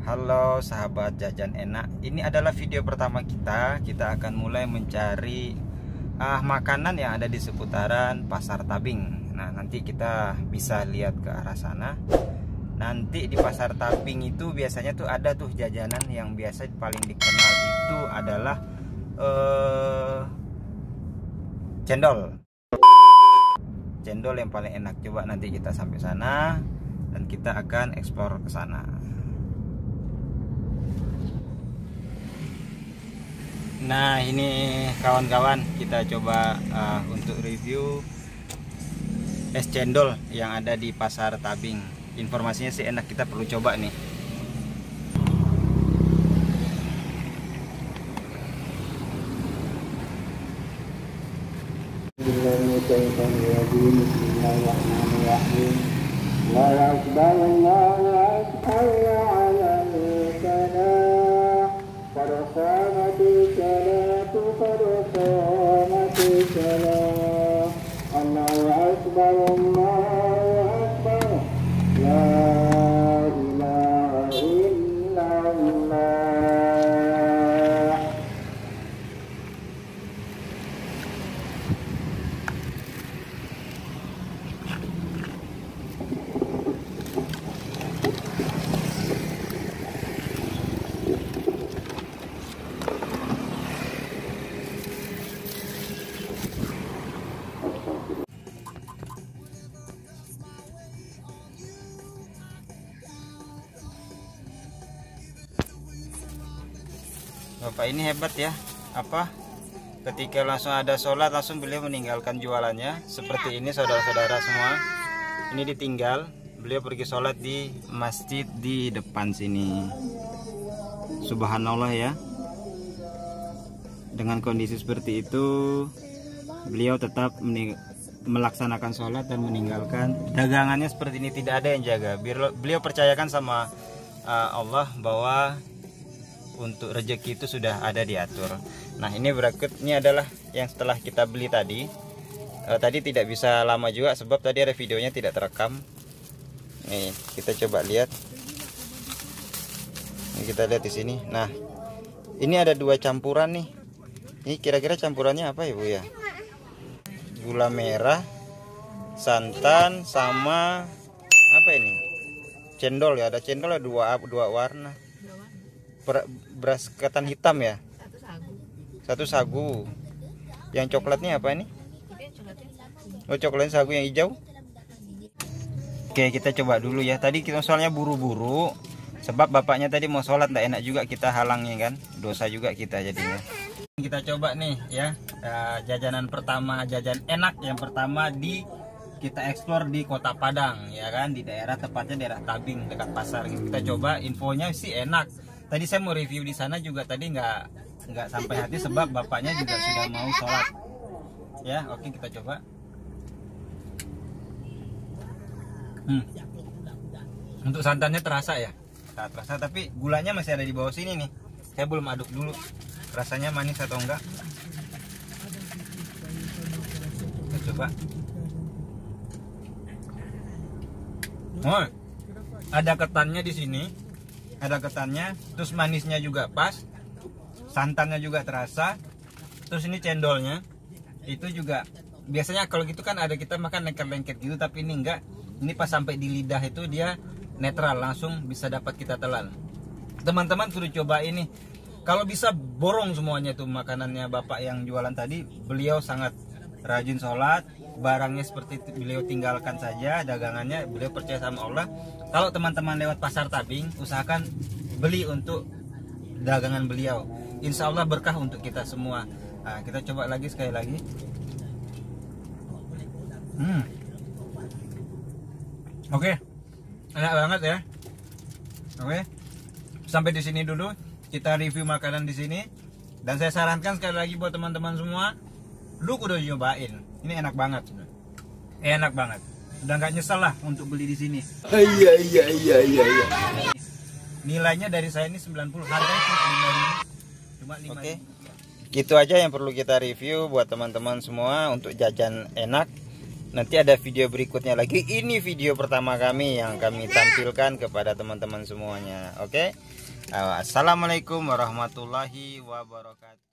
Halo sahabat jajan enak. Ini adalah video pertama kita. Kita akan mulai mencari makanan yang ada di seputaran Pasar Tabing. Nah, nanti kita bisa lihat ke arah sana. Nanti di Pasar Tabing itu biasanya tuh ada tuh jajanan yang biasa paling dikenal itu adalah cendol. Cendol yang paling enak. Coba nanti kita sampai sana dan kita akan eksplor ke sana. Nah, ini kawan-kawan, kita coba untuk review es cendol yang ada di Pasar Tabing. Informasinya sih enak, kita perlu coba nih. Bapak ini hebat ya, ketika langsung ada sholat langsung beliau meninggalkan jualannya. Seperti ini saudara-saudara semua, ini ditinggal, beliau pergi sholat di masjid di depan sini. Subhanallah ya, dengan kondisi seperti itu beliau tetap melaksanakan sholat dan meninggalkan dagangannya seperti ini. Tidak ada yang jaga. Beliau percayakan sama Allah bahwa untuk rezeki itu sudah ada diatur. Nah, ini berikutnya adalah yang setelah kita beli tadi. Tadi tidak bisa lama juga sebab tadi ada videonya tidak terekam. Nih, kita coba lihat. Ini kita lihat di sini. Nah, ini ada dua campuran nih. Ini kira-kira campurannya apa ya, Bu ya? Gula merah, santan, sama apa ini? Cendol ya. Ada cendol, ada dua warna. Beras ketan hitam ya, satu sagu. Yang coklatnya apa ini? Oh, coklatnya sagu yang hijau. Oke, kita coba dulu ya. Tadi kita soalnya buru-buru sebab bapaknya tadi mau sholat, tidak enak juga kita halangnya kan, dosa juga kita jadinya. Kita coba nih ya, jajanan pertama, jajan enak yang pertama kita eksplor di Kota Padang ya kan, di daerah tepatnya daerah Tabing dekat pasar. Kita coba, infonya sih enak. Tadi saya mau review di sana juga, tadi nggak sampai hati sebab bapaknya juga sudah mau sholat. Ya, oke, kita coba. Untuk santannya terasa ya, tak terasa, tapi gulanya masih ada di bawah sini nih. Saya belum aduk dulu, rasanya manis atau enggak. Kita coba. Oh, ada ketannya di sini. Ada ketannya, terus manisnya juga pas, santannya juga terasa, terus ini cendolnya itu juga. Biasanya kalau gitu kan ada kita makan lengket-lengket gitu, tapi ini enggak. Ini pas sampai di lidah itu dia netral, langsung bisa dapat kita telan. Teman-teman suruh coba ini, kalau bisa borong semuanya tuh makanannya bapak yang jualan tadi. Beliau sangat rajin sholat, barangnya seperti itu beliau tinggalkan saja, dagangannya beliau percaya sama Allah. Kalau teman-teman lewat Pasar Tabing, usahakan beli untuk dagangan beliau. Insya Allah berkah untuk kita semua. Nah, kita coba lagi sekali lagi. Oke, enak banget ya. Oke, sampai di sini dulu kita review makanan di sini. Dan saya sarankan sekali lagi buat teman-teman semua, lu kudu nyobain. Ini enak banget, enak banget. Udah nggak nyesel lah untuk beli di sini. Iya. Nilainya dari saya ini 90, harganya cuma 5.000. Oke. Gitu aja yang perlu kita review buat teman-teman semua untuk jajan enak. Nanti ada video berikutnya lagi. Ini video pertama kami yang kami tampilkan kepada teman-teman semuanya. Oke. Assalamualaikum warahmatullahi wabarakatuh.